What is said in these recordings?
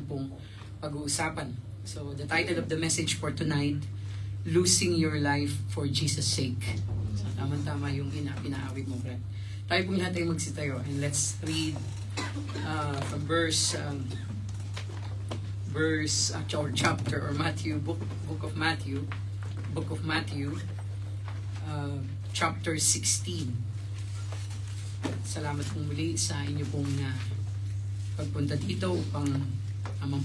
ating pong pag-uusapan. So, the title of the message for tonight, Losing Your Life for Jesus' Sake. So, tama-tama yung pinaawit mo, Brad. Tayo pong lahat ay magsitayo, and let's read from chapter or Matthew, book of Matthew, chapter 16. Salamat pong muli sa inyo pong pagpunta dito upang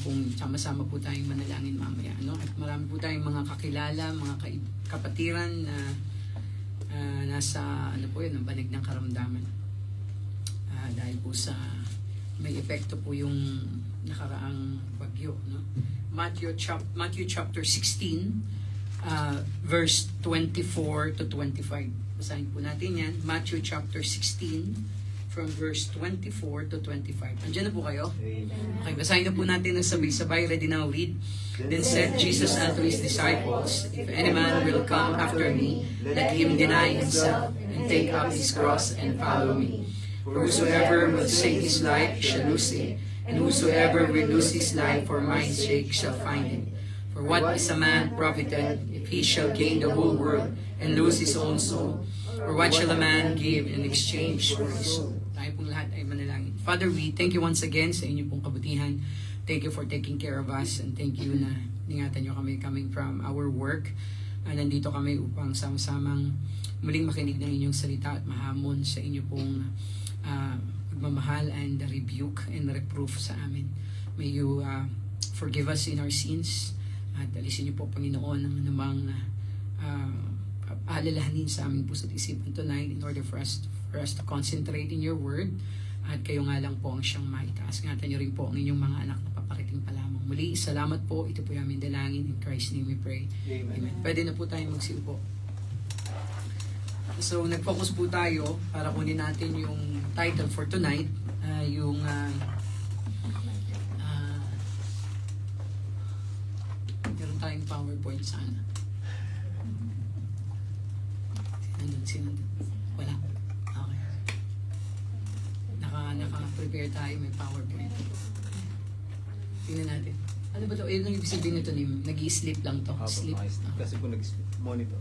pong sama-sama po tayong manalangin mamaya. At marami po tayong mga kakilala, mga kapatiran na nasa ang banig ng karamdaman. Dahil po sa may epekto po yung nakaraang bagyo. Matthew chapter 16, verse 24 to 25. Basahin po natin yan. Matthew chapter 16, from verse 24 to 25. Andiyan na po kayo? Okay, basahin na po natin ng sabay-sabay. Ready now, read. Then said Jesus unto his disciples, If any man will come after me, let him deny himself, and take up his cross, and follow me. For whosoever will save his life shall lose it, and whosoever will lose his life for my sake shall find it. For what is a man profited, if he shall gain the whole world, and lose his own soul? Or what shall a man give in exchange for his soul? Tayo pong lahat ay manalangin. Father, we thank you once again sa inyong pong kabutihan. Thank you for taking care of us, and thank you na ingatan nyo kami coming from our work. Nandito kami upang sama-samang muling makinig ng inyong salita at mahamon sa inyong pong pagmamahal and rebuke and reproof sa amin. May you forgive us in our sins at alisin niyo po, Panginoon, ang anumang alalahanin sa aming puso't isipan tonight in order for us to concentrate in your word, at kayo nga lang po ang siyang maitaas. Ingatan niyo rin po ang inyong mga anak na paparating pa lamang. Muli, salamat po. Ito po yung aming dalangin. In Christ's name we pray. Amen. Pwede na po tayong magsiupo. So, nag-focus po tayo para kunin natin yung title for tonight, meron tayong PowerPoint sana. Sinandun. Wala. Okay. Naka-prepare tayo, may PowerPoint. Tingnan natin. Ano ba ito? Ayun ang ibig sabihin nito, nag-i-sleep lang to. Sleep. Kasi po nag-sleep. Monitor.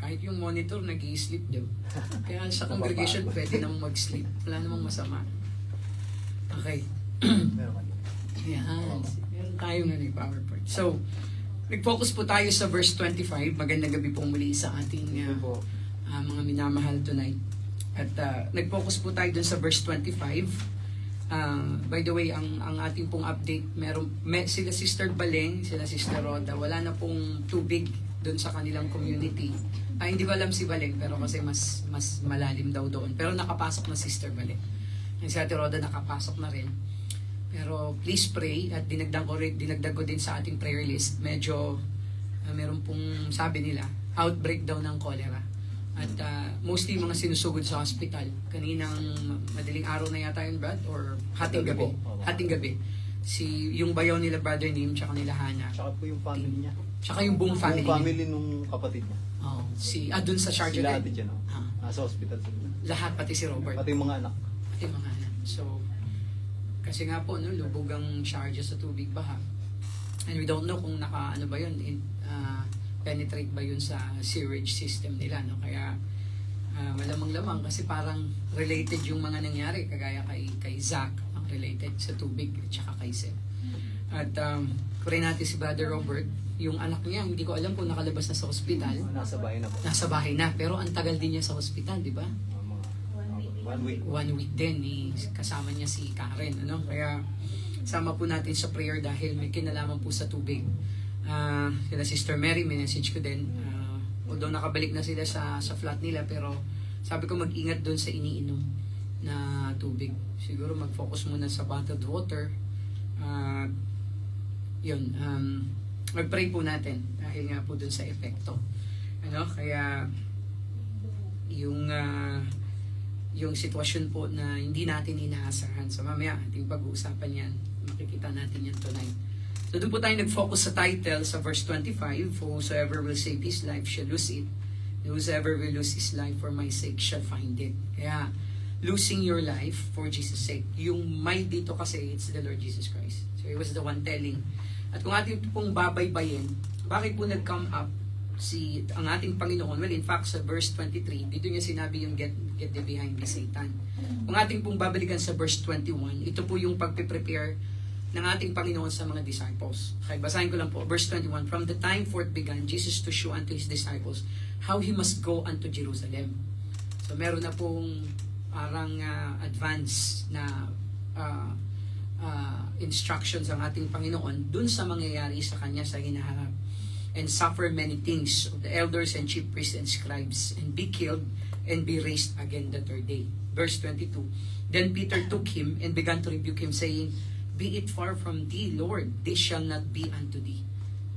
Kahit yung monitor, nag-i-sleep din. Kaya sa congregation, pwede namang mag-sleep. Wala namang masama. Okay. Yan. Meron tayong PowerPoint. So, nag-focus po tayo sa verse 25. Magandang gabi pong muli sa ating mga minamahal tonight. At nag-focus po tayo dun sa verse 25. By the way, ang ating pong update, sila Sister Baleng, sila Sister Roda, wala na pong tubig dun sa kanilang community. Hindi ko alam si Baleng, pero kasi mas malalim daw doon. Pero nakapasok na Sister Baleng. Yung si Ate Roda nakapasok na rin. Pero please pray, at dinagdag ko din sa ating prayer list. Medyo meron pong sabi nila, outbreak daw ng cholera. At mostly mga sinusugod sa hospital. Kaninang madaling araw na yata yun, Brad? Or hating gabi? Hating gabi. Yung bayaw nila Brother Nim, tsaka nila Hana. Tsaka po yung family niya. Tsaka yung buong family niya. Yung family nung kapatid niya. Dun sa Sharjah. Sila ate dyan, nasa hospital sila. Lahat, pati si Robert. Pati yung mga anak. Pati mga anak. So, kasi nga po, lubog ang Sharjah sa tubig baha. And we don't know kung ba yun, penetrate ba yun sa sewage system nila, Kaya, malamang-lamang kasi parang related yung mga nangyari, kagaya kay Zach, ang related sa tubig, at saka kay Seb. At, pray natin si Brother Robert, yung anak niya, hindi ko alam kung nakalabas na sa ospital. Nasa bahay na po. Nasa bahay na, pero ang tagal din niya sa ospital, di ba? 1 week. 1 week din, kasama niya si Karen, Kaya, sama po natin sa prayer dahil may kinalaman po sa tubig. Sila Sister Mary, may message ko din. Although nakabalik na sila sa flat nila, pero sabi ko mag-ingat doon sa iniinom na tubig. Siguro mag-focus muna sa bottled water. Mag-pray po natin dahil nga po doon sa epekto. Kaya yung sitwasyon po na hindi natin inaasahan. So mamaya, ating pag-uusapan yan. Makikita natin yan tonight. So doon po tayo nag-focus sa title sa verse 25, whosoever will save his life shall lose it. Whosoever will lose his life for my sake shall find it. Kaya losing your life for Jesus' sake. Yung may dito kasi, it's the Lord Jesus Christ. So he was the one telling. At kung ating pong babaybayin, bakit po nag-come up ang ating Panginoon? Well, in fact, sa verse 23, dito niya sinabi yung get thee behind me, Satan. Kung ating pong babalikan sa verse 21, ito po yung pagpe-prepare ng ating Panginoon sa mga disciples. Okay, basahin ko lang po, verse 21, from the time forth began Jesus to show unto his disciples how he must go unto Jerusalem. So meron na pong parang advance na instructions ang ating Panginoon dun sa mangyayari sa kanya sa hinaharap. And suffer many things of the elders and chief priests and scribes, and be killed and be raised again the third day. Verse 22, then Peter took him and began to rebuke him, saying, be it far from thee, Lord, this shall not be unto thee.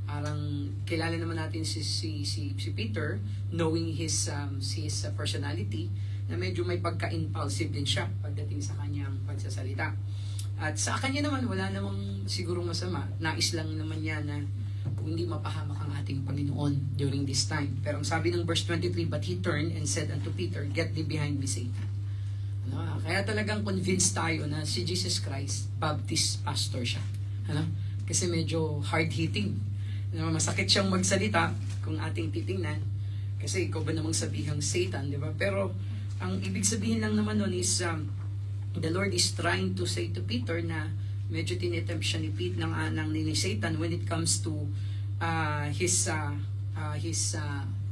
Parang kilala naman natin si Peter, knowing his personality, na medyo may pagka-impulsive din siya pagdating sa kanyang pagsasalita. At sa kanya naman, wala namang sigurong masama. Nais lang naman niya na hindi mapahamak ang ating Panginoon during this time. Pero ang sabi ng verse 23, but he turned and said unto Peter, get thee behind me, Satan. Kaya talagang convinced tayo na si Jesus Christ, Baptist pastor siya. Kasi medyo hard-hitting. Masakit siyang magsalita kung ating titingnan. Kasi ikaw ba namang sabihang Satan, di ba? Pero ang ibig sabihin lang naman nun is, the Lord is trying to say to Peter na medyo tinetempt siya ni Satan when it comes to his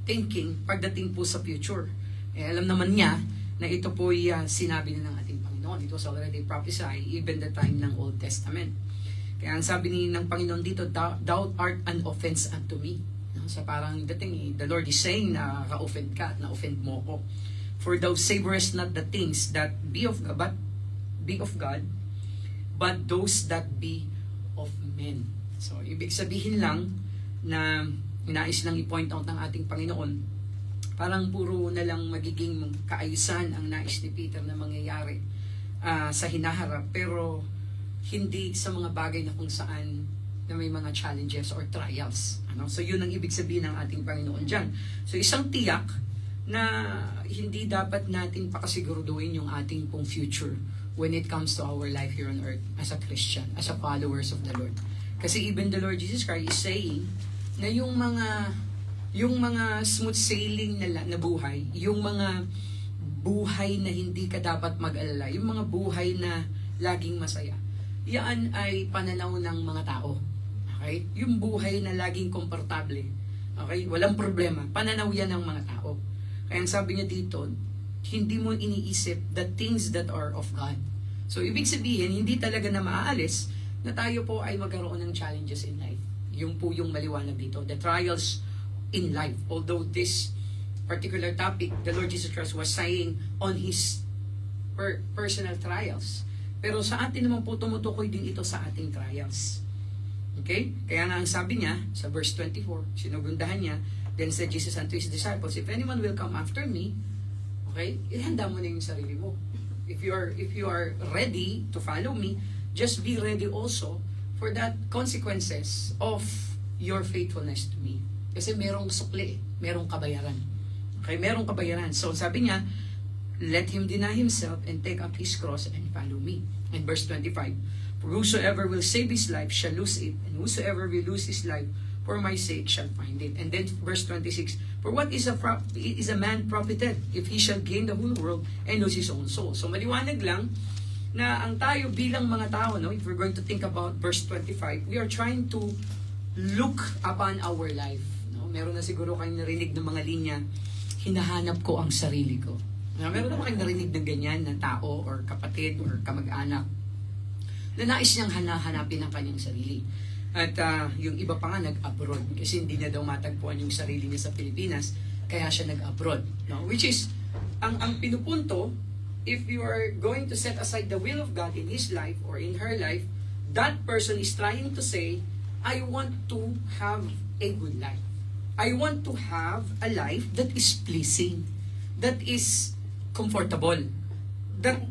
thinking pagdating po sa future. Alam naman niya na ito po sinabi na ng ating Panginoon. It was already prophesied even the time ng Old Testament. Kaya ang sabi ng Panginoon dito, thou art an offense unto me. So parang dating, the Lord is saying na ka-offend ka, na-offend mo ko. For thou savorest not the things that be of God, but those that be of men. So, ibig sabihin lang na inais lang i-point out ng ating Panginoon, parang puro na lang magiging kaayusan ang nais ni Peter na mangyayari sa hinaharap, pero hindi sa mga bagay na kung saan na may mga challenges or trials. So, yun ang ibig sabihin ng ating Panginoon dyan. So, isang tiyak na hindi dapat natin pakasiguraduhin yung ating pong future when it comes to our life here on earth as a Christian, as a followers of the Lord. Kasi even the Lord Jesus Christ is saying na yung mga smooth sailing na buhay, yung mga buhay na hindi ka dapat mag-alala, yung mga buhay na laging masaya, yan ay pananaw ng mga tao. Okay? Yung buhay na laging komportable, okay? Walang problema. Pananaw yan ng mga tao. Kaya ang sabi niya dito, hindi mo iniisip the things that are of God. So, ibig sabihin, hindi talaga na maaalis na tayo po ay magkaroon ng challenges in life. Yung po yung maliwanag dito, the trials in life. Although this particular topic, the Lord Jesus Christ was saying on His personal trials. Pero sa atin naman po tumutukoy din ito sa ating trials. Okay? Kaya nga ang sabi niya, sa verse 24, sinugundahan niya, then said Jesus unto His disciples, if anyone will come after me, okay, ihanda mo na yung sarili mo. If you are ready to follow me, just be ready also for that consequences of your faithfulness to me. Kasi merong sukli, merong kabayaran. Okay, merong kabayaran. So sabi niya, let him deny himself and take up his cross and follow me. And verse 25, for whosoever will save his life shall lose it, and whosoever will lose his life for my sake shall find it. And then verse 26, for what is a man profited if he shall gain the whole world and lose his own soul? So maliwanag lang na ang tayo bilang mga tao, no, if we're going to think about verse 25, we are trying to look upon our life. No? Meron na siguro kayong narinig ng mga linya, hinahanap ko ang sarili ko. Meron na kayong narinig ng ganyan na tao or kapatid or kamag-anak na nais niyang hanapin ang kanyang sarili. At yung iba pa nga nag-abroad kasi hindi na daw matagpuan yung sarili niya sa Pilipinas, kaya siya nag-abroad. No? Which is, ang pinupunto, if you are going to set aside the will of God in his life or in her life, that person is trying to say, I want to have a good life. I want to have a life that is pleasing, that is comfortable, that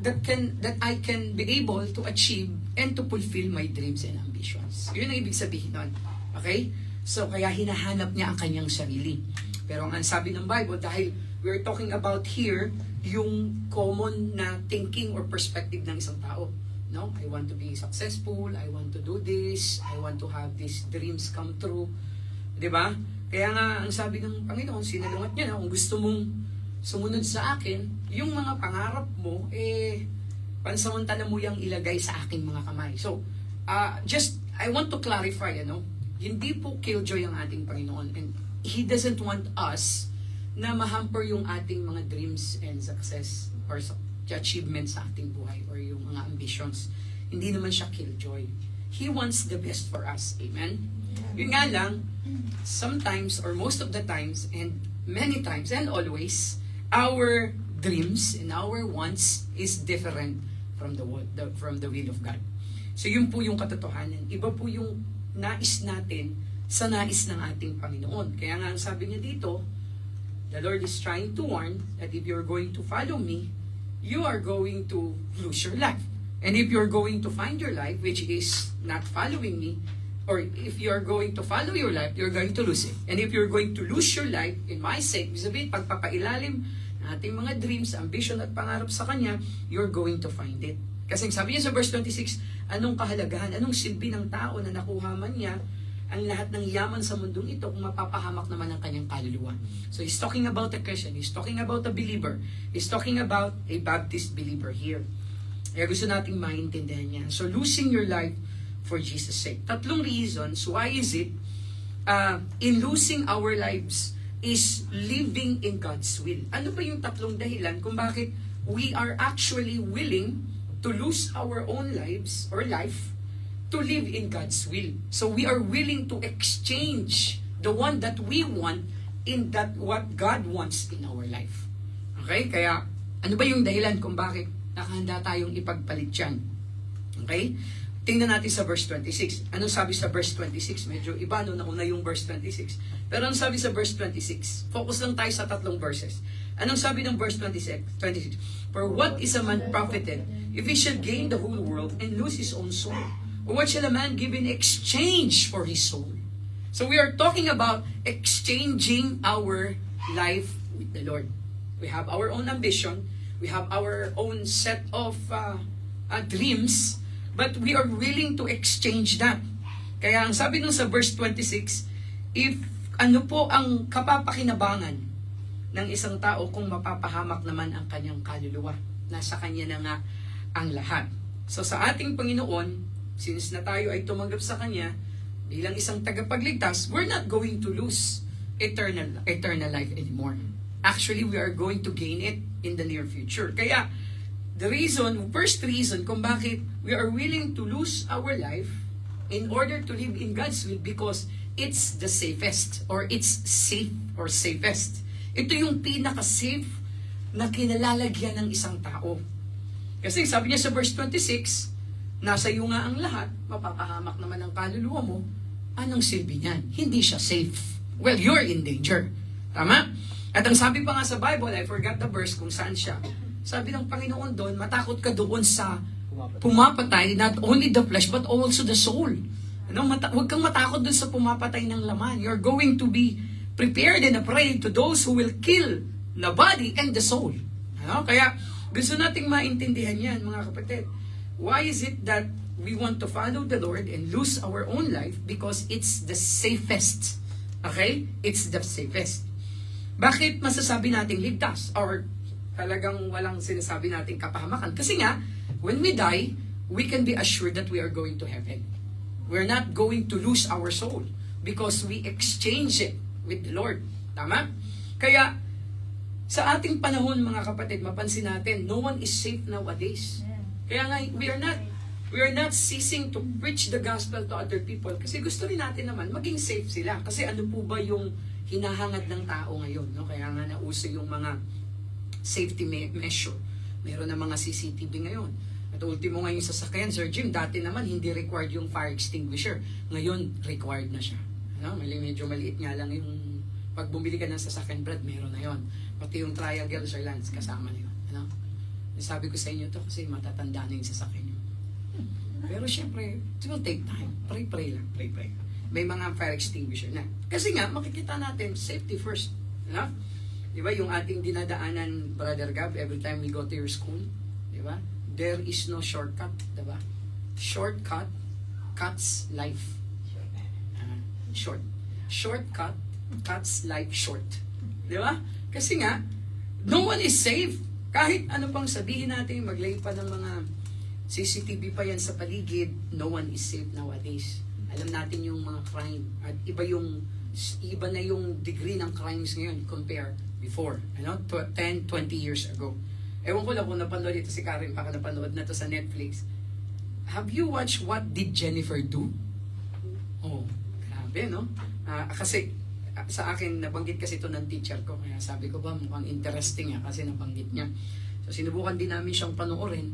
I can be able to achieve and to fulfill my dreams and ambitions. Yun ang ibig sabihin nun. Okay? So, kaya hinahanap niya ang kanyang sarili. Pero ang sabi ng Bible, dahil we're talking about here yung common na thinking or perspective ng isang tao. No? I want to be successful, I want to do this, I want to have these dreams come true. 'Di ba? Kaya nga, ang sabi ng Panginoon, sinalungat niya na kung gusto mong sumunod sa akin, yung mga pangarap mo, pansamantala mo yung ilagay sa aking mga kamay. So, I want to clarify, hindi po killjoy ang ating Panginoon. And He doesn't want us na mahamper yung ating mga dreams and success or achievements sa ating buhay or yung mga ambitions. Hindi naman siya killjoy. He wants the best for us. Amen? Yun nga lang, sometimes or most of the times and many times and always, our dreams and our wants is different from the will of God. So yun po yung katotohanan. Iba po yung nais natin sa nais ng ating Panginoon. Kaya nga ang sabi niya dito, the Lord is trying to warn that if you're going to follow me, you are going to lose your life. And if you're going to find your life, which is not following me, or if you're going to follow your life, you're going to lose it. And if you're going to lose your life in my sake, sabihin, pagpapailalim ng ating mga dreams, ambition at pangarap sa Kanya, you're going to find it. Kasi sabi niya sa verse 26, anong kahalagahan, anong silbi ng tao na nakuha man niya ang lahat ng yaman sa mundong ito kung mapapahamak naman ang kanyang kaluluwa. So he's talking about a Christian, he's talking about a believer, he's talking about a Baptist believer here. Kaya gusto nating maintindihan niya. So losing your life for Jesus' sake. Tatlong reasons why is it in losing our lives is living in God's will. Ano ba yung tatlong dahilan kung bakit we are actually willing to lose our own lives or life to live in God's will? So we are willing to exchange the one that we want in that what God wants in our life. Okay? Kaya ano ba yung dahilan kung bakit nakahanda tayong ipagpalit yan? Okay? Tingnan natin sa verse 26. Anong sabi sa verse 26? Medyo iba, nauna yung verse 26. Pero anong sabi sa verse 26? Focus lang tayo sa tatlong verses. Anong sabi ng verse 26? For what is a man profited if he shall gain the whole world and lose his own soul? Or what shall a man give in exchange for his soul? So we are talking about exchanging our life with the Lord. We have our own ambition. We have our own set of dreams. But we are willing to exchange that. Kaya ang sabi nung sa verse 26, if ano po ang kapapakinabangan ng isang tao kung mapapahamak naman ang kanyang kaluluwa. Nasa kanya na nga ang lahat. So sa ating Panginoon, since na tayo ay tumanggap sa Kanya, bilang isang tagapagligtas, we're not going to lose eternal life anymore. Actually, we are going to gain it in the near future. Kaya, first reason kung bakit we are willing to lose our life in order to live in God's will, because it's the safest, or it's safe or safest. Ito yung pinaka-safe na kinalalagyan ng isang tao. Kasi sabi niya sa verse 26, nasa iyo nga ang lahat, mapapahamak naman ang kaluluwa mo, anong silbi niyan? Hindi siya safe. Well, you're in danger. Tama? At ang sabi pa nga sa Bible, I forgot the verse kung saan siya. Sabi ng Panginoon doon, matakot ka doon sa pumapatay, not only the flesh, but also the soul. Huwag kang matakot doon sa pumapatay ng laman. You're going to be prepared and afraid to those who will kill the body and the soul. Kaya gusto nating maintindihan yan, mga kapatid. Why is it that we want to follow the Lord and lose our own life? Because it's the safest. Okay? It's the safest. Bakit masasabi nating ligtas? Or talagang walang sinasabi nating kapahamakan? Kasi nga, when we die, we can be assured that we are going to heaven. We're not going to lose our soul because we exchange it with the Lord. Tama? Kaya, sa ating panahon, mga kapatid, mapansin natin, no one is safe nowadays. Kaya nga, we are not ceasing to preach the gospel to other people kasi gusto rin natin naman maging safe sila. Kasi ano po ba yung hinahangad ng tao ngayon? No? Kaya nga nauso yung mga safety measure. Meron na mga CCTV ngayon. At ultimo ngayon sa sasakyan, Sir Jim, dati naman hindi required yung fire extinguisher. Ngayon, required na siya. Medyo maliit nga lang yung pag bumili ka ng sasakyan, Brad, meron na yon. Pati yung triangle, Sir Lance, kasama na yun. Sabi ko sa inyo to kasi matatanda na yung sasakyan nyo. Pero syempre, it will take time. Pray lang. May mga fire extinguisher na. Kasi nga, makikita natin, safety first. Di ba yung ating dinadaanan, Brother Gab, every time we go to your school? Di ba? There is no shortcut. Di ba? Shortcut cuts life. Shortcut cuts life short. Di ba? Kasi nga, no one is safe. Kahit ano pang sabihin natin, maglay pa ng mga CCTV pa yan sa paligid, no one is safe nowadays. Alam natin yung mga crime. At iba na yung degree ng crimes ngayon compare before. 10, 20 years ago. Ewan ko lang kung napanood ito si Karen, baka napanood na to sa Netflix. Have you watched What Did Jennifer Do? Oh, grabe, no? Kasi sa akin, nabanggit kasi ito ng teacher ko. Kaya sabi ko ba, mukhang interesting kasi nabanggit niya. So sinubukan din namin siyang panoorin.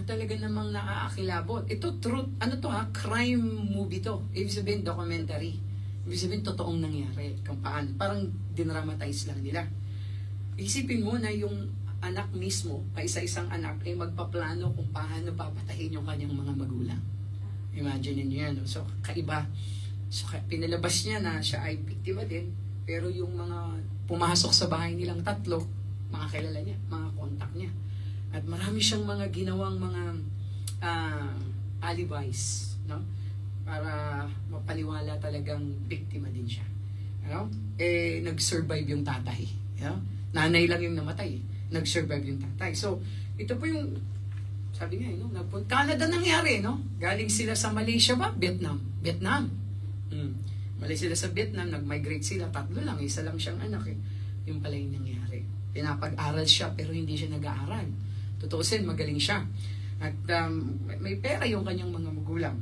Talaga namang nakakakilabot. Ito truth, crime movie to. Ibig sabihin documentary. Ibig sabihin totoong nangyari. Kung paano. Parang dinramatize lang nila. Isipin mo na yung anak mismo, isa-isang anak, ay magpaplano kung paano papatahin yung kanyang mga magulang. Imagine niyo yan. No? So, kaiba. So, pinalabas niya na siya ay biktima din. Pero yung mga pumasok sa bahay nilang tatlo, mga kilala niya, mga kontak niya. At marami siyang mga ginawang mga alibis, no? Para mapaniwala talagang biktima din siya. Nag-survive yung tatay. Nanay lang yung namatay. Nag-survive yung tatay. So, ito po yung, sabi nga, Canada nangyari, no? Galing sila sa Malaysia ba? Vietnam. Malaysia sila sa Vietnam, nag-migrate sila. 3 lang, isa lang siyang anak. Yung pala yung nangyari. Pinapag-aral siya, pero hindi siya nag-aaral. Tutuusin, magaling siya. At may pera yung kanyang mga magulang.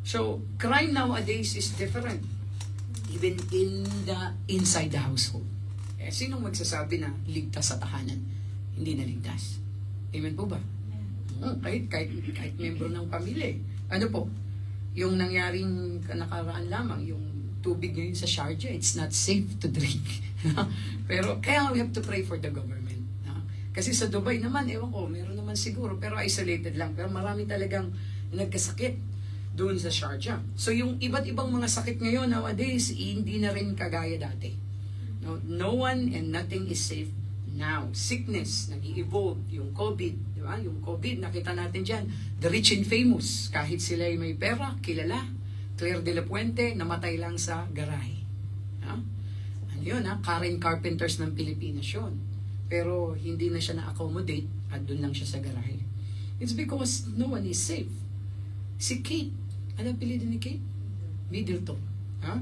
So, crime nowadays is different. Even inside the household. Sinong magsasabi na ligtas sa tahanan? Hindi na ligtas. Amen po ba? Kahit membro ng pamilya. Ano po? Yung nangyaring nakaraan lamang, yung tubig ngayon sa Sharjah, it's not safe to drink. Pero kaya we have to pray for the government. Kasi sa Dubai naman, ewan ko, meron naman siguro, pero isolated lang. Pero marami talagang nagkasakit doon sa Sharjah. So yung iba't ibang mga sakit ngayon nowadays, hindi na rin kagaya dati. No one and nothing is safe now. Sickness, nag-i-evolve. Yung COVID, di ba? Yung COVID, nakita natin dyan. The rich and famous, kahit sila ay may pera, kilala. Claire de la Puente, namatay lang sa garahe. Ano yun, Karen Carpenters ng Pilipinas yun. Pero hindi na siya na-accommodate at doon lang siya sa garahe. It's because no one is safe. Si Kate, ano apelyido ni Kate? Middleton.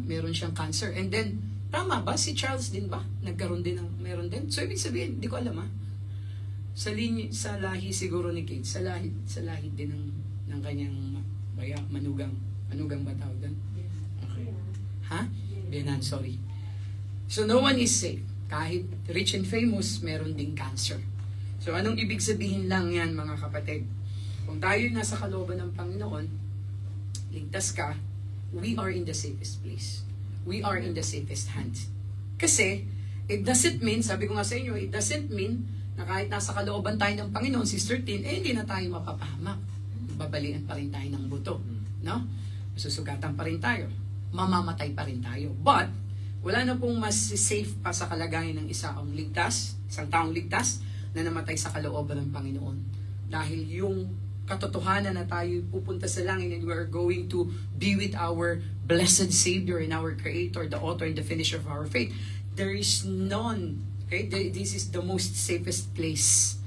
Meron siyang cancer. And then, tama ba? Si Charles din ba? Nagkaroon din ng meron din? So, ibig sabihin, hindi ko alam sa lahi siguro ni Kate, sa lahi din ng kanyang manugang ba tawag doon? Okay. Benan, sorry. So, no one is safe. Kahit rich and famous, meron ding cancer. So, anong ibig sabihin lang yan, mga kapatid? Kung tayo nasa kalooban ng Panginoon, ligtas ka, we are in the safest place. We are in the safest hands. Kasi, it doesn't mean, sabi ko nga sa inyo, it doesn't mean na kahit nasa kalooban tayo ng Panginoon, Sister Tin, hindi na tayo mapapahamak. Babalian pa rin tayo ng buto. No? Susugatan pa rin tayo. Mamamatay pa rin tayo. But, wala na pong mas safe pa sa kalagayan ng isang taong ligtas na namatay sa kalooban ng Panginoon. Dahil yung katotohanan na tayo pupunta sa langit and we are going to be with our blessed Savior and our Creator, the author and the finisher of our faith. There is none. Okay? This is the most safest place.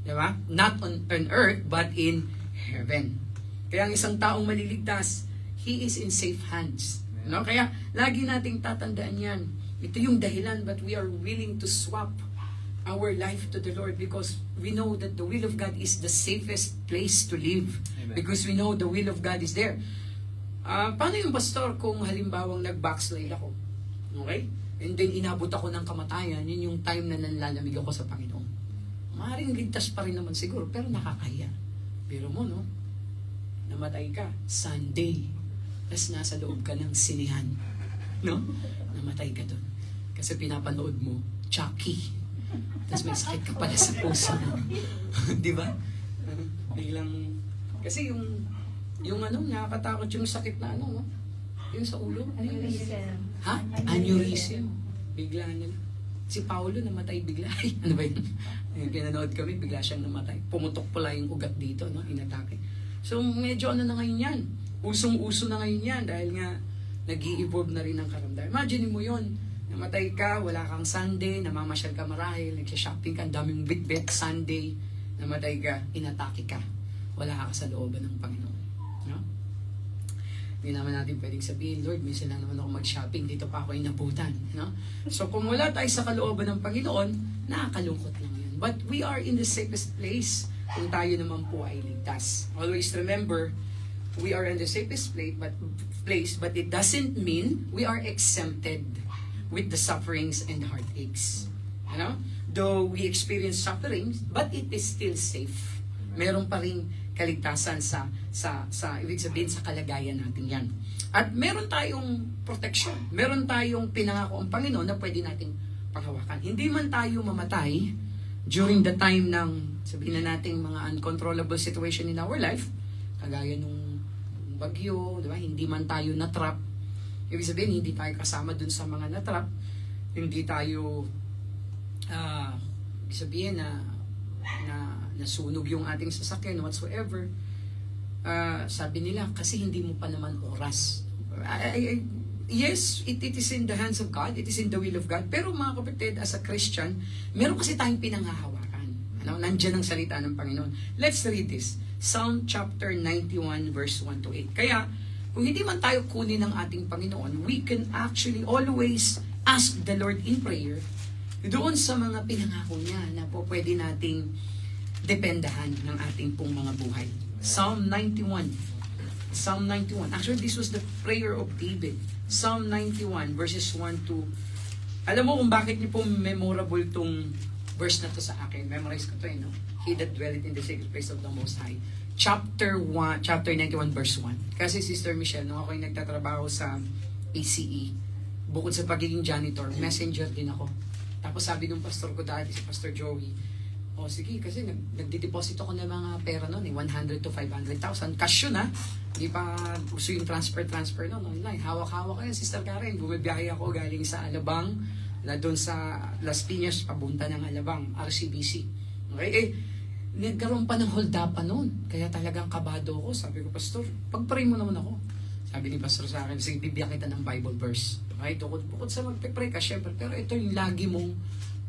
Diba? Not on earth, but in heaven. Kaya ang isang taong maliligtas, he is in safe hands. No? Kaya lagi nating tatandaan yan. Ito yung dahilan but we are willing to swap our life to the Lord because we know that the will of God is the safest place to live. Amen. Because we know the will of God is there. Paano yung pastor kung halimbawang nag-backslide ako? Okay? And then inabot ako ng kamatayan, yun yung time na nalalamig ako sa Panginoon. Maaaring ligtas pa rin naman siguro, pero nakakahiya. Pero mo, no? Namatay ka, Sunday. Tapos nasa loob ka ng sinihan. No? Namatay ka doon. Kasi pinapanood mo, Chucky. Tapos may sakit ka pala sa puso mo. Di ba? Biglang, kasi yung nakakatakot yung sakit na yung sa ulo. Aneurysm. Aneurysm. Bigla nila. Si Paulo namatay bigla. Ano ba yun? Pinanood kami, bigla siyang namatay. Pumutok pala yung ugat dito, no? Inatake. So, medyo ano na ngayon yan. Usong-uso na ngayon yan dahil nga nag-i-evolve na rin ang karamdaman. Imagine mo yun. Namatay ka, wala kang Sunday, namamasyal ka marahil, nagsha-shopping ka, ang daming bit-bit Sunday, namatay ka, inatake ka. Wala ka sa looban ng Panginoon. No? Hindi naman natin pwedeng sabihin, Lord, minsan lang naman ako mag-shopping, dito pa ako inabutan. No? So kung wala tayo sa kalooban ng Panginoon, nakakalungkot lang yan. But we are in the safest place kung tayo naman po ay ligtas. Always remember, we are in the safest place, but it doesn't mean we are exempted with the sufferings and heartaches. You know? Though we experience sufferings, but it is still safe. Meron pa rin kaligtasan sa ibig sabihin sa kalagayan natin yan. At meron tayong protection. Meron tayong pinangako ang Panginoon na pwede nating panghawakan. Hindi man tayo mamatay during the time ng, sabihin na natin, mga uncontrollable situation in our life, kagaya nung bagyo, di ba? Hindi man tayo na-trap. Ibig sabihin, hindi tayo kasama dun sa mga na-trap. Hindi tayo, ibig sabihin na nasunog yung ating sasakyan, whatsoever. Sabi nila, kasi hindi mo pa naman oras. Yes, it is in the hands of God, it is in the will of God. Pero mga kapatid, as a Christian, meron kasi tayong pinanghahawakan. Ano? Nandiyan ang salita ng Panginoon. Let's read this. Psalm chapter 91 verse 1 to 8. Kaya, kung hindi man tayo kunin ng ating Panginoon, we can actually always ask the Lord in prayer doon sa mga pinangako niya na po pwede nating dependahan ng ating pong mga buhay. Psalm 91. Psalm 91. Actually, this was the prayer of David. Psalm 91 verses 1 to... Alam mo kung bakit niyo po memorable tong verse na to sa akin. Memorize ko to no? He that dwelleth in the sacred place of the Most High. Chapter 91 verse 1. Kasi Sister Michelle, nung ako'y nagtatrabaho sa ACE, bukod sa pagiging janitor, messenger din ako. Tapos sabi ng pastor ko dati, si Pastor Joey, sige, kasi nagdideposit ako ng mga pera noon, 100 to 500,000. Cash yun, ha? Hindi pa uso yung transfer noon, online. Hawak-hawak kayo, Sister Karen. Bumibiyahe ako galing sa Alabang, na doon sa Las Piñas, pabunta ng Alabang, RCBC. Okay, nagkaroon pa ng hold up pa noon. Kaya talagang kabado ako. Sabi ko, Pastor, pag-pray mo naman ako. Sabi ni Pastor sa akin, sige, bibigyan kita ng Bible verse. Okay, bukod sa magpe-pray ka, syempre, pero ito yung lagi mong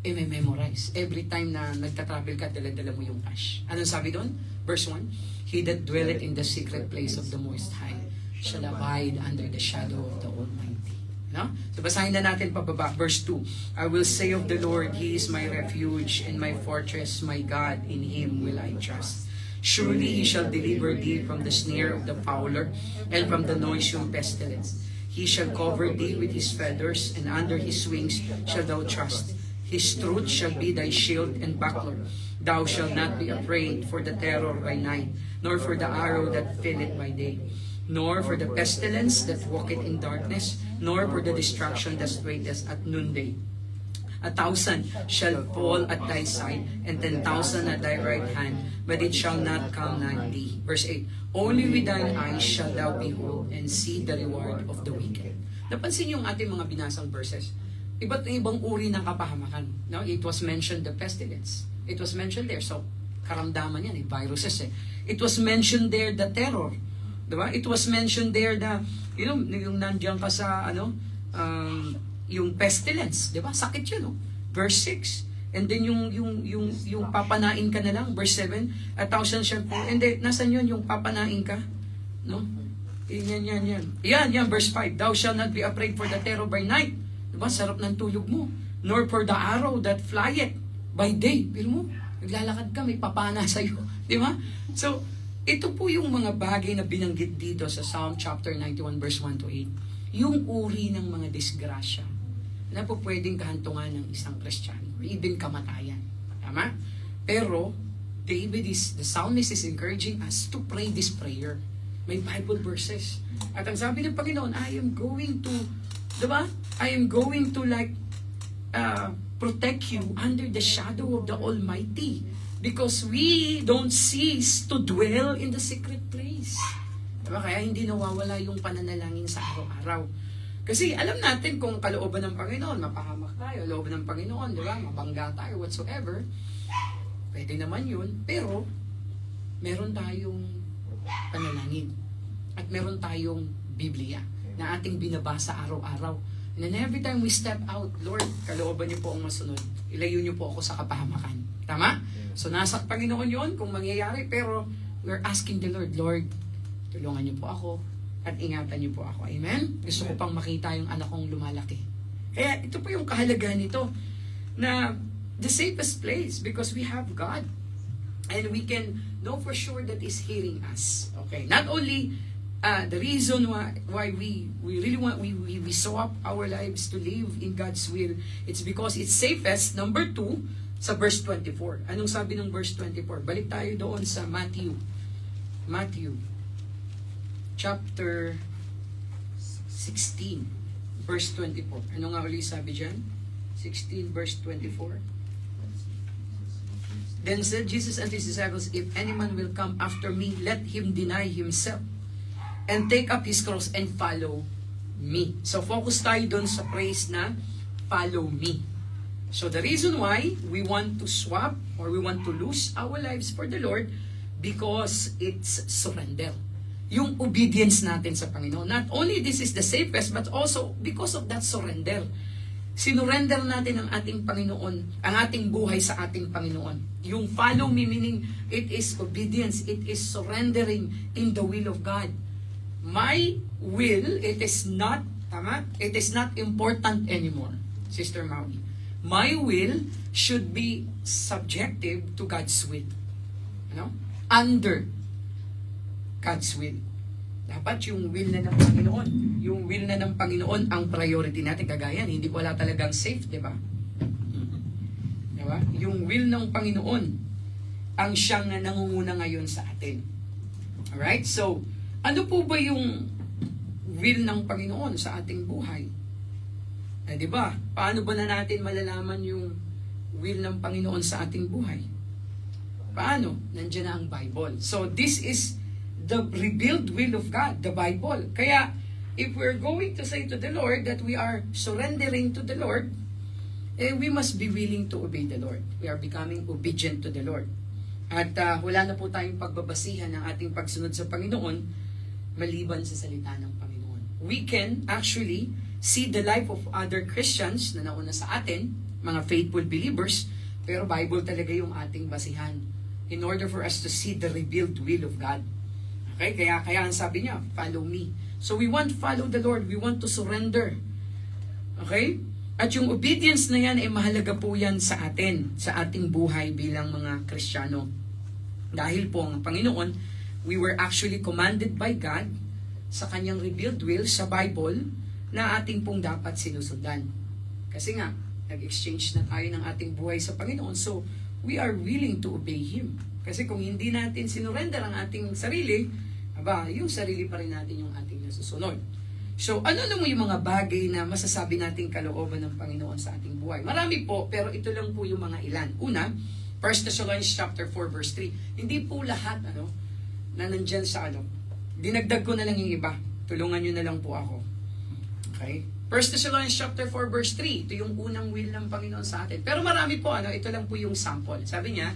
i-memorize. Every time na nagta-travel ka, dala-dala mo yung cash. Anong sabi doon? Verse 1, He that dwelleth in the secret place of the Most High shall abide under the shadow of the Almighty. No? So basahin na natin pababa. Verse 2, I will say of the Lord, He is my refuge and my fortress, my God, in Him will I trust. Surely He shall deliver thee from the snare of the fowler and from the noisome pestilence. He shall cover thee with His feathers, and under His wings shalt thou trust. His truth shall be thy shield and buckler. Thou shalt not be afraid for the terror by night, nor for the arrow that filleth by day, nor for the pestilence that walketh in darkness, nor for the destruction that waiteth at noonday. 1,000 shall fall at thy side, and 10,000 at thy right hand, but it shall not come nigh thee. Verse 8, Only with thine eyes shall thou behold, and see the reward of the wicked. Napansin yung ating mga binasang verses. Iba't ibang uri ng kapahamakan. No? It was mentioned the pestilence. It was mentioned there. So, karamdaman yan, viruses. It was mentioned there the terror. Diba? It was mentioned there the, yung nandiyan ka sa, yung pestilence. Diba? Sakit yun, no? Verse 6. And then yung papanain ka na lang. Verse 7. 1,000 shall fall. And then, nasan yun yung papanain ka? No? Yan. Verse 5. Thou shalt not be afraid for the terror by night. Diba? Sarap ng tulog mo. Nor for the arrow that flieth by day. Pero mo, naglalakad ka, may papana sa'yo. Diba? So, ito po yung mga bagay na binanggit dito sa Psalm chapter 91 verse 1 to 8. Yung uri ng mga disgrasya na po pwedeng kahantungan ng isang Kristiyano or even kamatayan. Tama? Pero, the psalmist is encouraging us to pray this prayer. May Bible verses. At ang sabi ng Panginoon, I am going to, diba? I am going to protect you under the shadow of the Almighty. Because we don't cease to dwell in the secret place. Diba? Kaya hindi nawawala yung pananalangin sa araw-araw. Kasi alam natin kung kalooban ng Panginoon, mapahamak tayo, kalooban ng Panginoon, di ba? Mabangga tayo, whatsoever. Pwede naman yun. Pero, meron tayong panalangin. At meron tayong Biblia na ating binabasa araw-araw. And then every time we step out, Lord, kalooban niyo po ang masunod. Ilayo niyo po ako sa kapahamakan. Tama? So nasa Panginoon yun kung mangyayari, pero we're asking the Lord, Lord, tulungan niyo po ako at ingatan niyo po ako. Amen? Gusto ko pang makita yung anak kong lumalaki. Kaya ito po yung kahalagahan nito na the safest place because we have God. And we can know for sure that He's hearing us. Okay? Not only the reason why we really want, we swap our lives to live in God's will, it's because it's safest. Number 2, sa verse 24. Anong sabi ng verse 24? Balik tayo doon sa Matthew chapter 16 verse 24. Ano nga ulit sabi dyan? 16 verse 24. Then said Jesus unto his disciples, if any man will come after me, let him deny himself and take up his cross and follow me. So focus tayo doon sa phrase na follow me. So the reason why we want to swap or we want to lose our lives for the Lord, because it's surrender. Yung obedience natin sa Panginoon. Not only this is the safest, but also because of that surrender. Sinurrender natin ang ating Panginoon, ang ating buhay sa ating Panginoon. Yung follow me, meaning it is obedience, it is surrendering in the will of God. My will, it is not, tama? It is not important anymore, Sister Maui. My will should be subjective to God's will. Ano? Under God's will. Dapat yung will na ng Panginoon. Yung will na ng Panginoon ang priority natin. Kagaya, hindi wala talagang safe, di ba? Diba? Yung will ng Panginoon ang siyang nangunguna ngayon sa atin. Alright? So, ano po ba yung will ng Panginoon sa ating buhay? Eh, di ba? Paano ba na natin malalaman yung will ng Panginoon sa ating buhay? Paano? Nandiyan na ang Bible. So, this is the revealed will of God, the Bible. Kaya, if we're going to say to the Lord that we are surrendering to the Lord, we must be willing to obey the Lord. We are becoming obedient to the Lord. At wala na po tayong pagbabasihan ng ating pagsunod sa Panginoon maliban sa salita ng Panginoon. We can actually see the life of other Christians na nauna sa atin, mga faithful believers, pero Bible talaga yung ating basihan in order for us to see the revealed will of God. Okay? Kaya ang sabi niya, follow me. So we want to follow the Lord. We want to surrender. Okay? At yung obedience na yan ay mahalaga po yan sa atin, sa ating buhay bilang mga Kristiyano. Dahil po ang Panginoon, we were actually commanded by God sa kanyang revealed will sa Bible na ating pong dapat sinusundan. Kasi nga, nag-exchange na tayo ng ating buhay sa Panginoon. So, we are willing to obey Him. Kasi kung hindi natin sinurrender ang ating sarili, yung sarili pa rin natin yung ating nasusunod. So, ano naman yung mga bagay na masasabi nating kalooban ng Panginoon sa ating buhay? Marami po, pero ito lang po yung mga ilan. Una, 1 Thessalonians chapter 4 verse 3. Hindi po lahat, na nandyan sa dinagdag ko na lang yung iba. Tulungan nyo na lang po ako. Okay? 1 Thessalonians chapter 4 verse 3. Ito yung unang will ng Panginoon sa atin. Pero marami po, ito lang po yung sample. Sabi niya,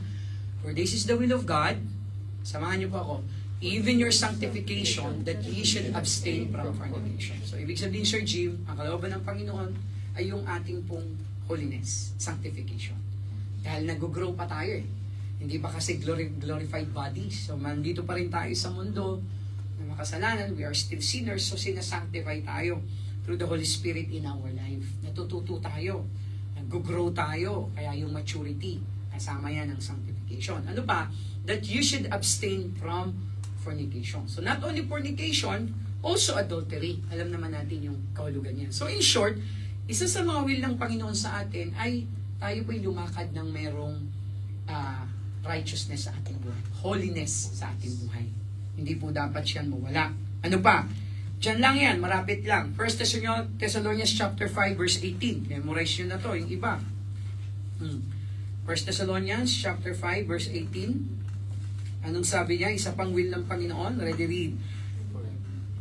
for this is the will of God, samahan niyo po ako, even your sanctification, that ye should abstain from fornication. So, ibig sabihin, Sir Jim, ang kalooban ng Panginoon ay yung ating pong holiness, sanctification. Dahil nag-grow pa tayo Hindi pa kasi glorified bodies. So, mandito pa rin tayo sa mundo na makasalanan. We are still sinners, so sinasanctify tayo through the Holy Spirit in our life. Natututo tayo. Nag-grow tayo. Kaya yung maturity, kasama yan ng sanctification. Ano pa? That you should abstain from fornication. So, not only fornication, also adultery. Alam naman natin yung kahulugan niya. So, in short, isa sa mga will ng Panginoon sa atin ay tayo po'y lumakad ng merong righteousness sa ating buhay. Holiness sa ating buhay. Hindi po dapat siyan mawala. Ano pa? Diyan lang yan, marapit lang. 1 Thessalonians chapter 5 verse 18. Memorize nyo na to, yung iba. 1 Thessalonians chapter 5 verse 18. Anong sabi niya? Isa pang will ng Panginoon. Ready, read.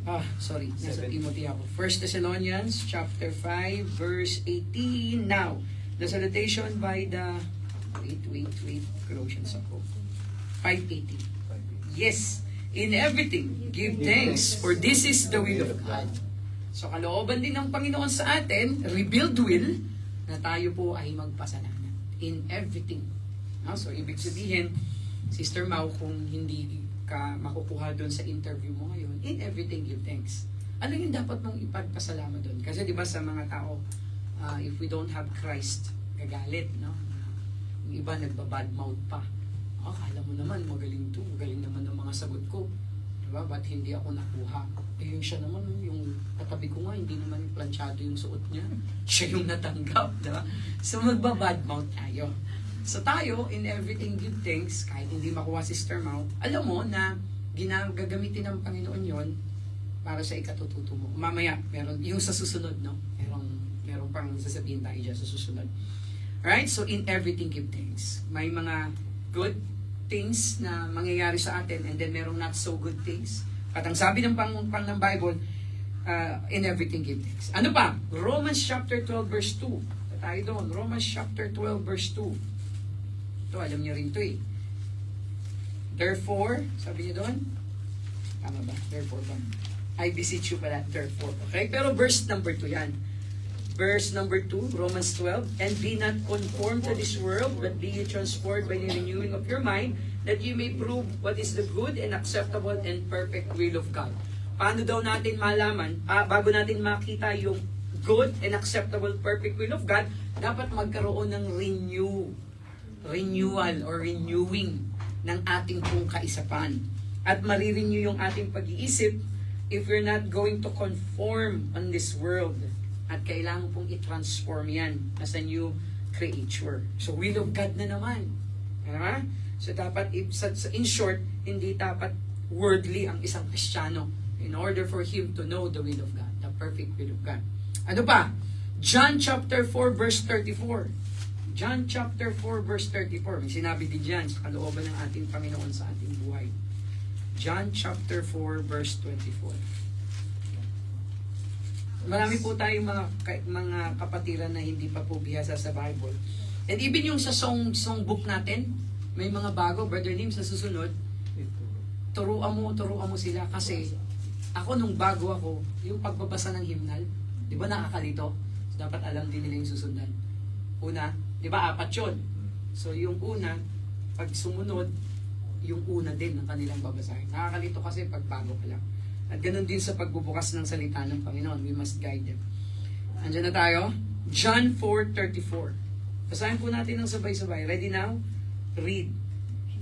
Nasa 7. Timothy ako. 1 Thessalonians chapter 5 verse 18. Now, the salutation by the Colossians ako. 5:18. Yes, in everything give thanks, for this is the will of God. So kalooban din ng Panginoon sa atin, revealed will, na tayo po ay magpasalamat. In everything. No? So ibig sabihin, Sister Mau, kung hindi ka makukuha doon sa interview mo ngayon, in everything give thanks. Ano yung dapat mong ipagpasalamat doon? Kasi di ba sa mga tao, if we don't have Christ, gagalit, no? Yung iba nagbabad mouth pa. Akala mo naman, magaling to. Magaling naman ang mga sagot ko. Diba? Ba't hindi ako nakuha? Eh yung siya naman, yung katabi ko nga, hindi naman planchado yung suot niya. Siya yung natanggap. Diba? So magbabad mouth tayo. So tayo, in everything give thanks, kahit hindi makuha si Sister Mau, alam mo na gagamitin ng Panginoon yon para sa ikatututo mo. Mamaya, meron, yung sa susunod, no? Meron pang sasabihin tayo dyan sa susunod. Alright? So in everything give thanks. May mga good things na mangyayari sa atin and then merong not so good things. At ang sabi ng ng Bible, in everything give thanks. Ano pa? Romans chapter 12 verse 2. Tayo doon. Romans chapter 12 verse 2. Ito, alam niyo rin ito eh. Therefore, sabi niyo doon? Tama ba? Therefore ba? I beseech you pala, therefore. Okay? Pero verse number 2 yan. Verse number 2, Romans 12, and be not conformed to this world, but be ye transformed by the renewing of your mind, that you may prove what is the good and acceptable and perfect will of God. Paano daw natin malaman, bago natin makita yung good and acceptable, perfect will of God, dapat magkaroon ng renewal or renewing ng ating pong kaisapan. At marirenew yung ating pag-iisip if we're not going to conform on this world. At kailangan pong i-transform yan as a new creature. So, will of God na naman. Diba? So, dapat, in short, hindi dapat worldly ang isang Kristiyano in order for him to know the will of God, the perfect will of God. Ano pa? John chapter 4 verse 34. John chapter 4 verse 34. May sinabi din dyan sa kalooban ng ating Panginoon sa ating buhay. John chapter 4 verse 24. Marami po tayong mga kapatiran na hindi pa po bihasa sa Bible. And even yung sa song book natin, may mga bago, Brother Lim, sa susunod, turuan mo sila. Kasi ako nung bago ako, yung pagbabasa ng hymnal, di ba nakakalito? So, dapat alam din nila yung susundan. Una, di ba 4 yun? So yung una, pag sumunod, yung una din ng kanilang babasahin. Nakakalito kasi pag bago ka lang. At ganun din sa pagbubukas ng salita ng Panginoon. We must guide them. Andiyan na tayo. John 4:34. Basahin po natin ng sabay-sabay. Ready now? Read.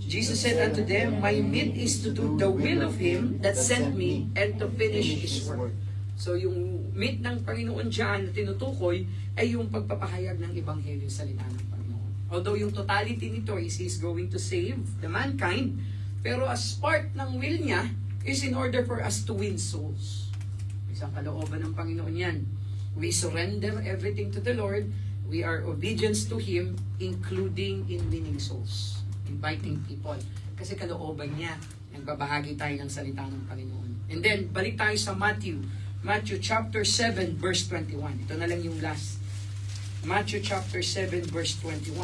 Jesus said unto them, my meat is to do the will of Him that sent me and to finish His work. So yung meat ng Panginoon dyan na tinutukoy ay yung pagpapahayag ng Ebanghelyo sa salita ng Panginoon. Although yung totality nito is He's going to save the mankind, pero as part ng will niya, is in order for us to win souls. Isang kalooban ng Panginoon yan. We surrender everything to the Lord. We are obedience to Him, including in winning souls. Inviting people. Kasi kalooban niya, nagbabahagi tayo ng salita ng Panginoon. And then, balik tayo sa Matthew. Matthew chapter 7, verse 21. Ito na lang yung last. Matthew chapter 7, verse 21.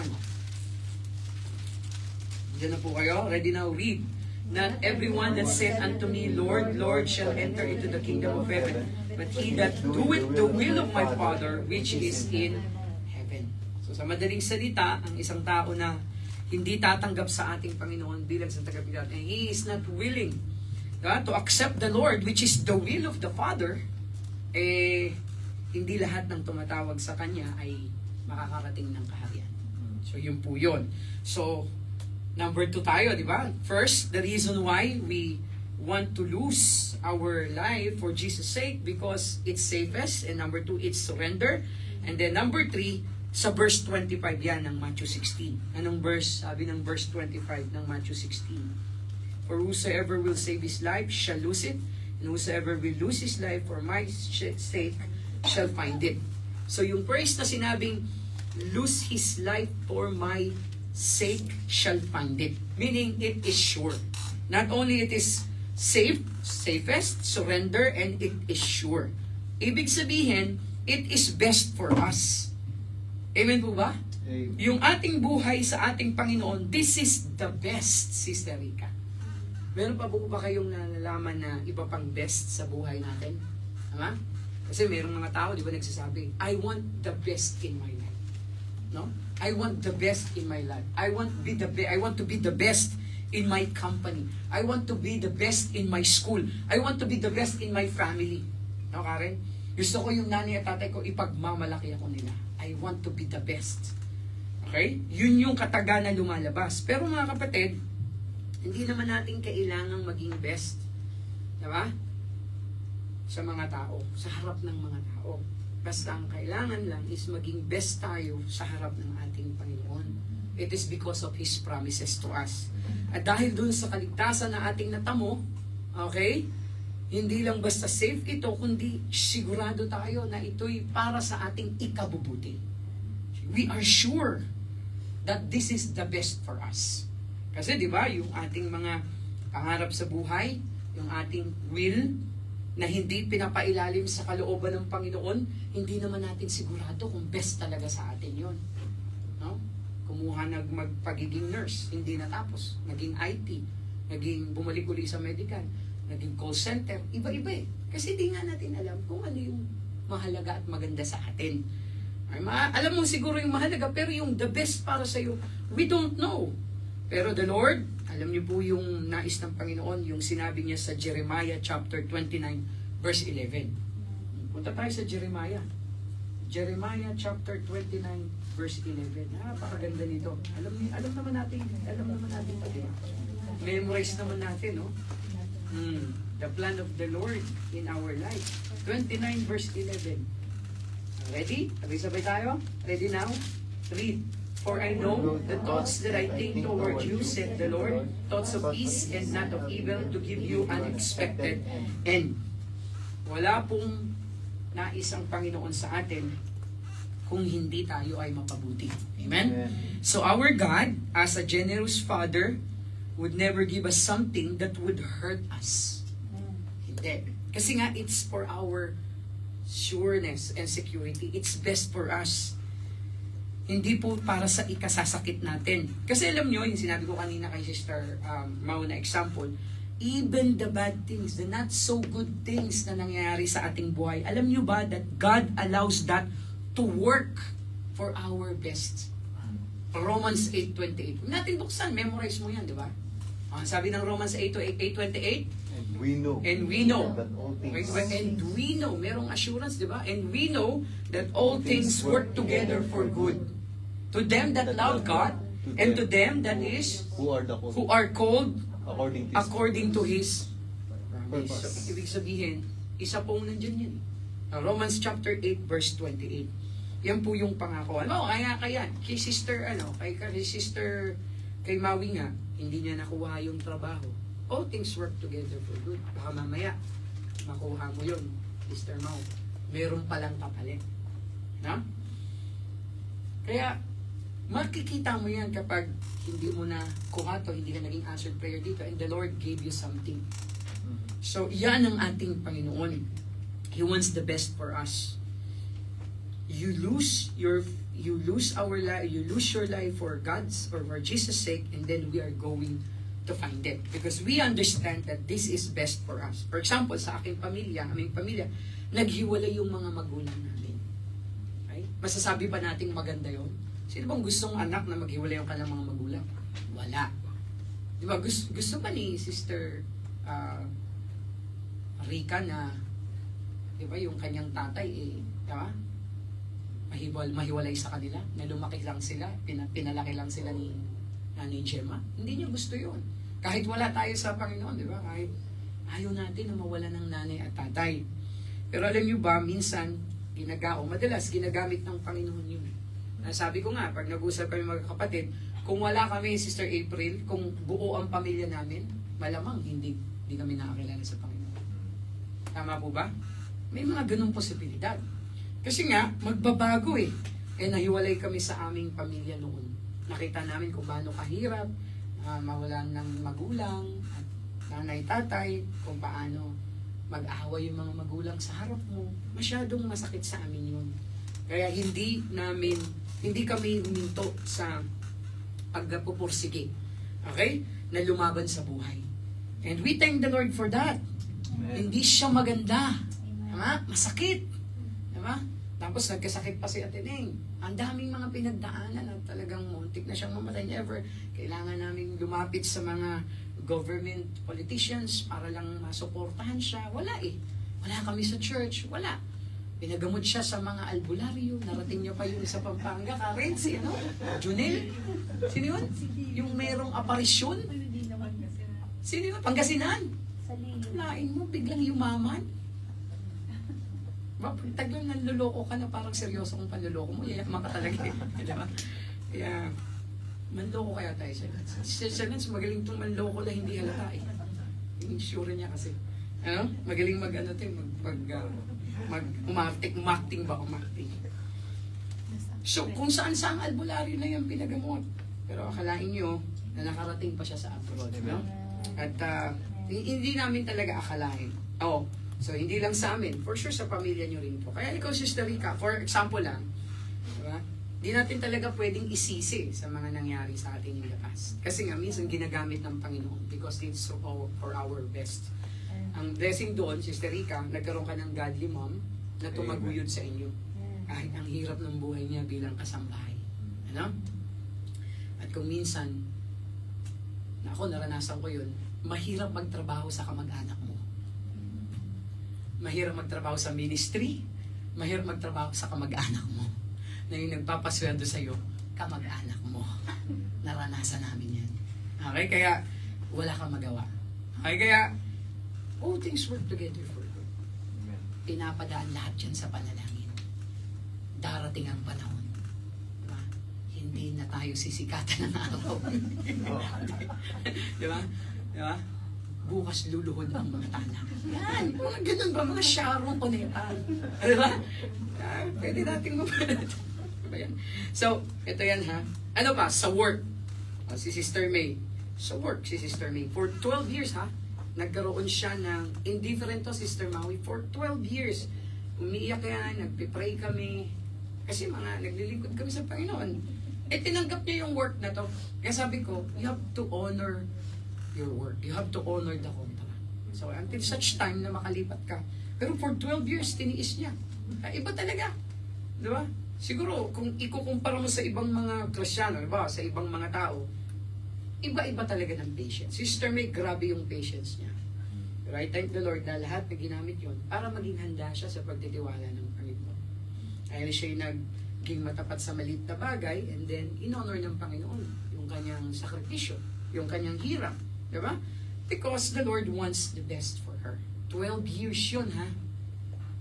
Diyan na po kayo. Ready now? Read. Not everyone that said unto me, Lord, Lord, shall enter into the kingdom of heaven, but he that doeth the will of my Father, which is in heaven. So sa madaling salita, ang isang tao na hindi tatanggap sa ating Panginoon bilang sa tagapagligtas, and he is not willing to accept the Lord, which is the will of the Father, hindi lahat ng tumatawag sa Kanya ay makakarating ng kaharian. So yun po yun. So, number 2 tayo, di ba? First, the reason why we want to lose our life for Jesus' sake because it's safest. And number 2, it's surrender. And then number 3, sa verse 25 yan ng Matthew 16. Anong verse? Sabi ng verse 25 ng Matthew 16. For whosoever will save his life shall lose it. And whosoever will lose his life for my sake shall find it. So yung verse na sinabing, lose his life for my sake shall find it. Meaning, it is sure. Not only it is safe, safest, surrender, and it is sure. Ibig sabihin, it is best for us. Amen po ba? Amen. Yung ating buhay sa ating Panginoon, this is the best, Sister Rica. Meron pa po ba kayong nalalaman na iba pang best sa buhay natin? Tama? Kasi merong mga tao, di ba, nagsasabi, I want the best in my life. No? I want the best in my life. I want to be the best in my company. I want to be the best in my school. I want to be the best in my family. No, Karen? Gusto ko yung nanay at tatay ko, ipagmamalaki ako nila. I want to be the best. Okay? Yun yung kataga na lumalabas. Pero mga kapatid, hindi naman natin kailangang maging best. Diba? Sa mga tao. Sa harap ng mga tao. Basta ang kailangan lang is maging best tayo sa harap ng ating Panginoon. It is because of His promises to us. At dahil dun sa kaligtasan na ating natamo, okay, hindi lang basta safe ito, kundi sigurado tayo na ito'y para sa ating ikabubuti. We are sure that this is the best for us. Kasi di ba, yung ating mga pangarap sa buhay, yung ating will, na hindi pinapailalim sa kalooban ng Panginoon, hindi naman natin sigurado kung best talaga sa atin yon. No? Kumuha magpagiging nurse, hindi natapos. Naging IT, naging bumalik uli sa medical, naging call center, iba-iba eh. Kasi di nga natin alam kung ano yung mahalaga at maganda sa atin. Ay, alam mo siguro yung mahalaga, pero yung the best para sa'yo, we don't know. Pero the Lord, alam niyo po yung nais ng Panginoon, yung sinabi niya sa Jeremiah chapter 29, verse 11. Punta tayo sa Jeremiah. Jeremiah chapter 29, verse 11. Napakaganda nito. Alam naman natin pa, diba? Memorize naman natin, no? The plan of the Lord in our life. 29, verse 11. Ready? Sabay-sabay tayo? Ready now? Read. For I know the thoughts that I think toward you, said the Lord, thoughts of peace and not of evil, to give you unexpected end. Wala pong nais ang Panginoon sa atin kung hindi tayo ay mapabuti. Amen? So our God, as a generous Father, would never give us something that would hurt us. Hindi. Kasi nga, it's for our sureness and security. It's best for us. Hindi po para sa ikasasakit natin. Kasi alam nyo, yung sinabi ko kanina kay Sister Mau na example, even the bad things, the not so good things na nangyayari sa ating buhay, alam nyo ba that God allows that to work for our best? Romans 8:28. Huwag natin buksan, memorize mo yan, di ba? Sabi ng Romans 8:28, And we know that all things, and we know, merong assurance, di ba? And we know that all things work together for good. To them that love God, and to them that is, who are called according to His promise. So, ibig sabihin, isa pong nandyan yan. Romans chapter 8, verse 28. Yan po yung pangako. Ano, kaya, kay Sister, kay Maui nga, hindi niya nakuha yung trabaho. All things work together for good. Baka mamaya, makuha mo yun, Sister Mau. Meron palang kapalit. No? Kaya, makikita mo yan kapag hindi mo na kuha to, hindi ka naging answered prayer dito, and the Lord gave you something. So, yan ang ating Panginoon. He wants the best for us. You lose your life for God's or for Jesus' sake, and then we are going to find it. Because we understand that this is best for us. For example, sa aming pamilya, naghiwalay yung mga magulang namin. Okay? Masasabi pa nating maganda yon? Sino bang gustong anak na maghiwalay yung kanilang mga magulang? Wala. Di ba? Gusto pa ni Sister Rica na, di ba, yung kanyang tatay, di ba? Mahiwalay sa kanila, na lumaki lang sila, pinalaki lang sila ni Nanay Gemma. Hindi niya gusto yun. Kahit wala tayo sa Panginoon, di ba? Kahit ayaw natin na mawala ng nanay at tatay. Pero alam niyo ba, minsan, madalas ginagamit ng Panginoon yun. Sabi ko nga, pag nag-usap kami mga kapatid, kung wala kami, Sister April, kung buo ang pamilya namin, malamang hindi kami nakakilala sa Panginoon. Tama po ba? May mga ganung posibilidad. Kasi nga, magbabago eh. Nahiwalay kami sa aming pamilya noon. Nakita namin kung paano kahirap, mawalan ng magulang, at nanay, tatay, kung paano mag-away yung mga magulang sa harap mo, masyadong masakit sa amin yun. Kaya hindi kami huminto sa pagpupursige, okay? Na lumaban sa buhay. And we thank the Lord for that. Hindi siya maganda. Diba? Masakit. Diba? Tapos nagkasakit pa si Ateneng. Ang daming mga pinagdaanan at talagang muntik na siyang mamatay. Never. Kailangan namin lumapit sa mga government politicians para lang masuportahan siya. Wala eh. Wala kami sa church. Wala. Pinagamot siya sa mga albularyo. Narating niya pa yun sa Pampanga. Karen, si ano? Junel? Sino yun? Yung merong aparisyon? Sino yun? Pangasinan? Lain mo, biglang yumaman. Taglang nanluloko ka na parang seryoso kung panluloko mo. Yayaman ka talaga. Diba? Kaya, manloko kaya tayo siya. Siya magaling itong manloko na hindi halata eh. Yung sure niya kasi. Ano? Magaling umarting ba? Umarting. So, kung saan-saan albularyo na yung pinagamot. Pero akalain nyo na nakarating pa siya sa abroad. No? At hindi namin talaga akalain. So hindi lang sa amin. For sure sa pamilya nyo rin po. Kaya ikaw, Sister Rica, for example lang, diba? Di natin talaga pwedeng isisi sa mga nangyari sa atin in the past. Kasi nga, minsan ginagamit ng Panginoon because it's for our best. Ang blessing doon, Sister Rica, nagkaroon ka ng godly mom na tumaguyod sa inyo. Kahit ang hirap ng buhay niya bilang kasambahay. Ano? At kung minsan, naranasan ko yun, mahirap magtrabaho sa kamag-anak mo. Mahirap magtrabaho sa ministry, mahirap magtrabaho sa kamag-anak mo. Na yung nagpapasweldo sa'yo, kamag-anak mo. Naranasan namin yan. Okay, kaya wala kang magawa. Okay, kaya all things work together for good. Pinapadaan lahat yan sa panalangin. Darating ang panahon. Diba? Hindi na tayo sisikatan ng araw. Diba? Diba? Bukas luluhod ang mga tanak. Yan, mga ganun ba? Mga Sharon Cuneta. Diba? Pwede natin mapalad. Diba yan? So, ito yan ha. Ano ba? Sa work. Si Sister May. Sa work, si Sister May. For 12 years ha. Nagkaroon siya ng indifferent to Sister Maui. For 12 years. Umiiyak yan, nagpipray kami. Kasi mga naglilingkod kami sa Panginoon. Tinanggap niya yung work na to. Kaya sabi ko, you have to honor your work. You have to honor the contract. So, until such time na makalipat ka. Pero for 12 years, tiniis niya. Iba talaga. Di ba? Siguro, kung ikukumpara mo sa ibang mga Kristyano, diba? Sa ibang mga tao, iba-iba talaga ng patience. Sister May, grabe yung patience niya. Pero I thank the Lord na lahat na ginamit yun para maging handa siya sa pagtitiwala ng Panginoon. Dahil siya'y naging matapat sa maliit na bagay and then in-honor ng Panginoon yung kanyang sakripisyo, yung kanyang hirap. Diba? Because the Lord wants the best for her. 12 years yun, ha?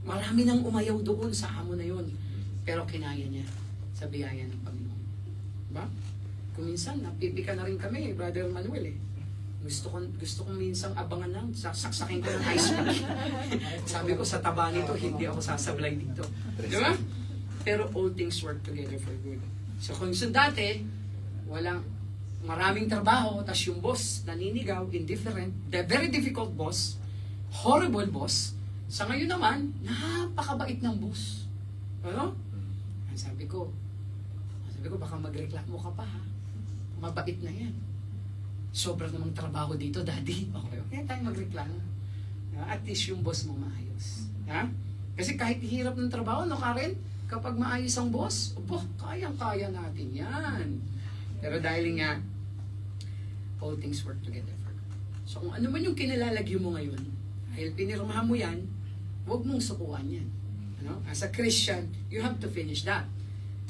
Marami nang umayaw doon sa amo na yun. Pero kinaya niya sa biyaya ng Panginoon. Diba? Kung minsan, napipika na rin kami, Brother Manuel eh. Gusto kong minsan abangan lang, saksakin ko ng ice cream. Sabi ko, sa taba nito, hindi ako sasablay dito. Diba? Pero all things work together for good. So kung dati, maraming trabaho, tas yung boss, naninigaw, indifferent, very difficult boss, horrible boss. Sa ngayon naman, napakabait ng boss. Ano? Sabi ko, baka magreklamo ka pa ha. Mabait na yan. Sobra namang trabaho dito, daddy. Okay tayo magreklamo. At least yung boss mo maayos. Ha? Kasi kahit hirap ng trabaho, no Karen? Kapag maayos ang boss, kayang-kaya natin yan. Pero dahil nga, all things work together for good. So kung ano man yung kinalalagyo mo ngayon, dahil pinirmahan mo yan, huwag mong sukuan yan. Ano? As a Christian, you have to finish that.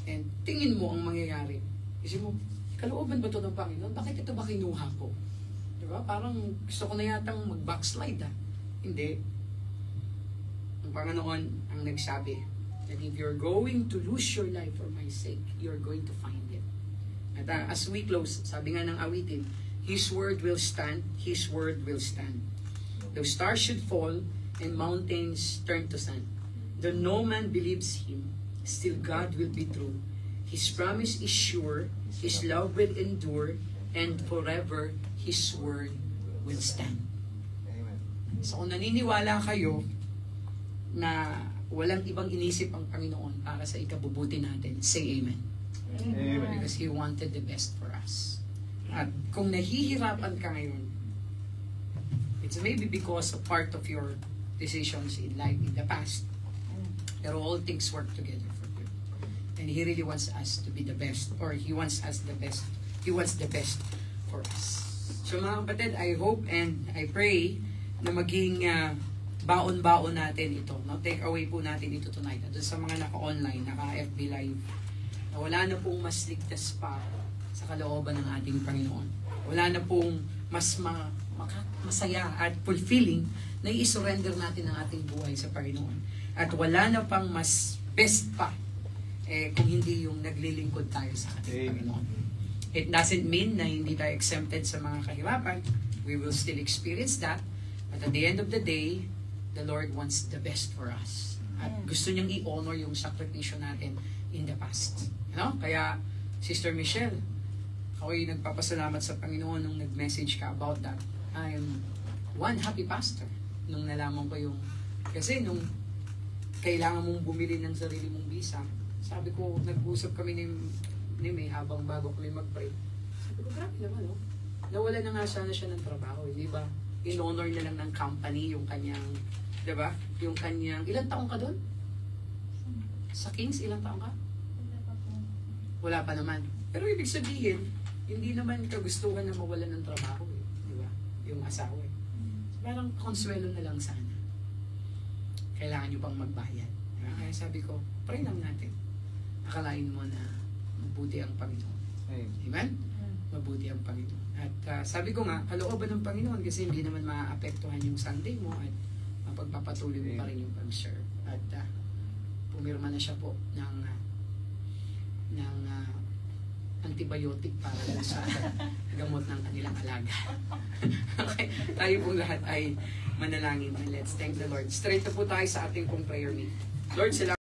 And tingin mo ang mangyayari. Kasi mo, kalooban ba ito ng Panginoon? Bakit ito ba kinuha ko? Diba? Parang gusto ko na yatang mag-backslide ha. Hindi. Ang Panginoon ang nagsabi that if you're going to lose your life for my sake, you're going to find it. At as we close, sabi nga ng awitin, His word will stand, His word will stand. Though stars should fall and mountains turn to sand, though no man believes Him, still God will be true. His promise is sure, His love will endure, and forever His word will stand. So kung naniniwala kayo na walang ibang inisip ang Panginoon para sa ikabubuti natin, say amen. Amen. Because He wanted the best for us. At kung nahihirapan ka ngayon, it's maybe because of part of your decisions in life in the past. Pero all things work together for good. And He really wants us to be the best, or He wants us the best. He wants the best for us. So mga kapatid, I hope and I pray na maging baon-baon natin ito. No? Take away po natin ito tonight. At sa mga naka-online, naka-FB Live, na wala na pong mas ligtas pa sa kalooban ng ating Panginoon. Wala na pong mas masaya at fulfilling na i-surrender natin ang ating buhay sa Panginoon. At wala na pang mas best pa kung hindi yung naglilingkod tayo sa ating Panginoon. It doesn't mean na hindi tayo exempted sa mga kahirapan. We will still experience that. But at the end of the day, the Lord wants the best for us. At gusto niyang i-honor yung sakripisyo natin in the past. Kaya, Sister Michelle, ako'y nagpapasalamat sa Panginoon nung nag-message ka about that. I'm one happy pastor nung nalaman ko yung... Kasi nung kailangan mong bumili ng sarili mong visa, sabi ko, nag-usap kami ni May habang bago kami mag-pray. Sabi ko, grabe naman, nawala na nga sana siya ng trabaho, di ba? In-honor na lang ng company yung kanyang, di ba? Yung kanyang, ilang taong ka doon? Sa Kings, ilang taong ka? Wala pa naman. Pero ibig sabihin, hindi naman kagustuhan na mawala ng trabaho, di ba? Yung asawa. So, parang konsuelo na lang sana. Kailangan nyo pang magbayad. Diba? Kaya sabi ko, pray lang natin. Akalain mo na mabuti ang Panginoon. Amen? Mabuti ang Panginoon. At sabi ko nga, kalooban ng Panginoon kasi hindi naman maaapektuhan yung Sunday mo at mapagpapatuloy mo pa rin yung pag-serve. At pumirma na siya po ng antibiotic para sa gamot ng kanilang alaga. Okay, tayo pong lahat ay manalangin. Let's thank the Lord. Straight na po tayo sa ating pong prayer meeting. Lord, salamat.